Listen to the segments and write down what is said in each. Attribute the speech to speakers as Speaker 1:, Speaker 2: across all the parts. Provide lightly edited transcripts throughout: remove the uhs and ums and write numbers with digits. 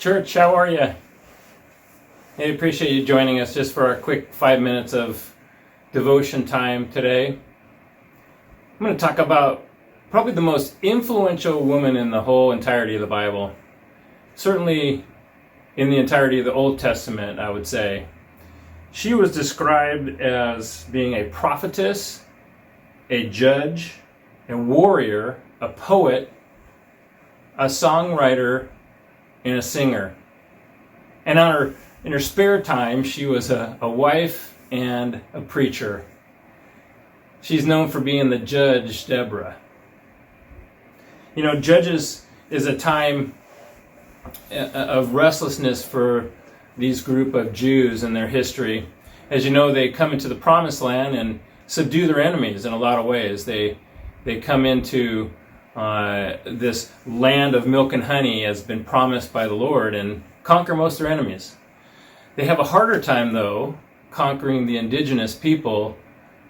Speaker 1: Church, how are you? Hey, appreciate you joining us just for a quick 5 minutes of devotion time today. I'm going to talk about probably the most influential woman in the whole entirety of the Bible. Certainly in the entirety of the Old Testament, I would say. She was described as being a prophetess, a judge, a warrior, a poet, a songwriter, and a singer. And in her spare time, she was a wife and a preacher. She's known for being the judge, Deborah. You know, Judges is a time of restlessness for these group of Jews and their history. As you know, they come into the Promised Land and subdue their enemies in a lot of ways. They come into this land of milk and honey has been promised by the Lord and conquer most of their enemies. They have a harder time, though, conquering the indigenous people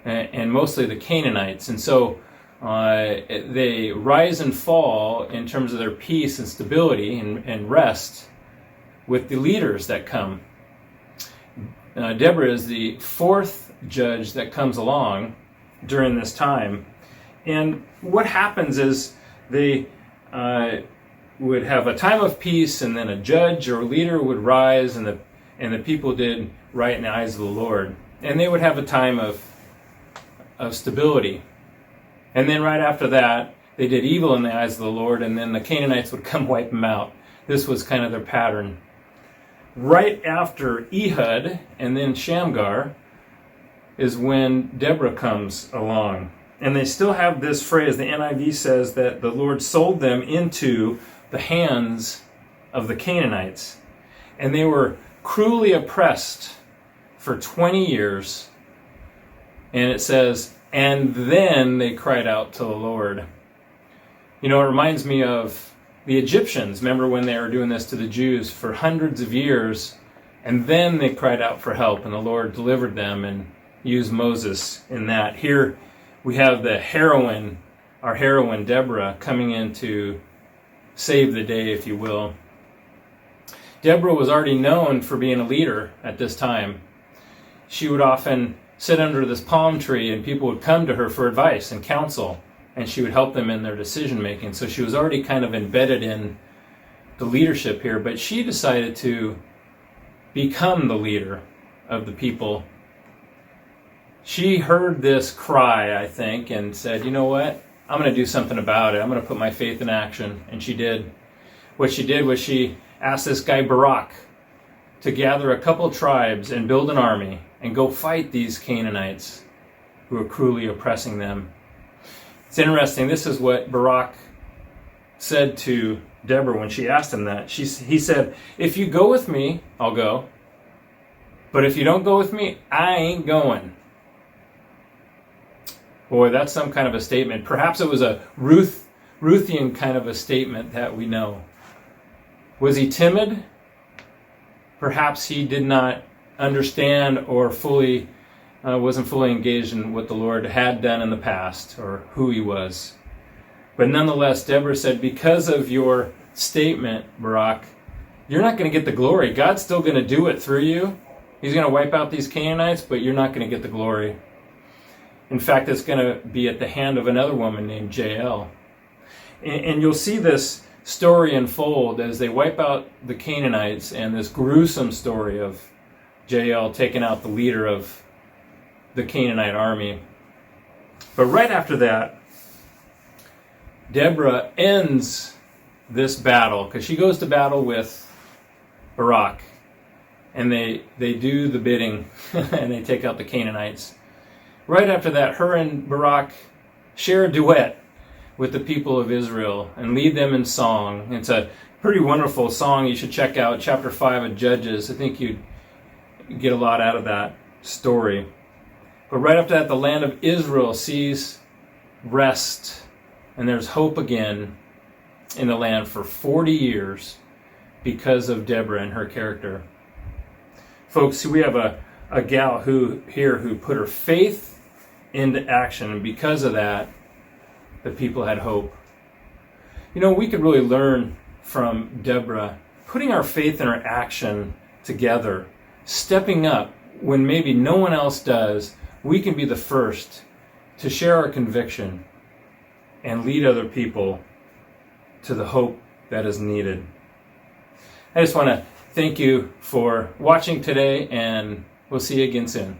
Speaker 1: and mostly the Canaanites. And so they rise and fall in terms of their peace and stability and rest with the leaders that come. Deborah is the fourth judge that comes along during this time. And what happens is they would have a time of peace, and then a judge or a leader would rise, and the people did right in the eyes of the Lord. And they would have a time of stability. And then right after that, they did evil in the eyes of the Lord, and then the Canaanites would come wipe them out. This was kind of their pattern. Right after Ehud and then Shamgar is when Deborah comes along. And they still have this phrase, the NIV says that the Lord sold them into the hands of the Canaanites. And they were cruelly oppressed for 20 years. And it says, and then they cried out to the Lord. You know, it reminds me of the Egyptians. Remember when they were doing this to the Jews for hundreds of years, and then they cried out for help, and the Lord delivered them and used Moses in that. Here we have the heroine, our heroine Deborah, coming in to save the day, if you will. Deborah was already known for being a leader at this time. She would often sit under this palm tree, and people would come to her for advice and counsel, and she would help them in their decision making. So she was already kind of embedded in the leadership here, but she decided to become the leader of the people. She heard this cry, I think, and said, you know what? I'm going to do something about it. I'm going to put my faith in action. And she did. What she did was she asked this guy Barak to gather a couple tribes and build an army and go fight these Canaanites who were cruelly oppressing them. It's interesting. This is what Barak said to Deborah when she asked him that. He said, if you go with me, I'll go. But if you don't go with me, I ain't going. Boy, that's some kind of a statement. Perhaps it was a Ruthian kind of a statement that we know. Was he timid? Perhaps he did not understand or wasn't fully engaged in what the Lord had done in the past or who he was. But nonetheless, Deborah said, because of your statement, Barak, you're not going to get the glory. God's still going to do it through you. He's going to wipe out these Canaanites, but you're not going to get the glory. In fact, it's going to be at the hand of another woman named Jael. And you'll see this story unfold as they wipe out the Canaanites, and this gruesome story of Jael taking out the leader of the Canaanite army. But right after that, Deborah ends this battle, because she goes to battle with Barak, and they do the bidding, and they take out the Canaanites. Right after that, her and Barak share a duet with the people of Israel and lead them in song. It's a pretty wonderful song you should check out, chapter 5 of Judges. I think you'd get a lot out of that story. But right after that, the land of Israel sees rest, and there's hope again in the land for 40 years because of Deborah and her character. Folks, we have a gal who put her faith into action, and because of that, the people had hope. You know, we could really learn from Deborah putting our faith and our action together, stepping up when maybe no one else does, we can be the first to share our conviction and lead other people to the hope that is needed. I just want to thank you for watching today, and we'll see you again soon.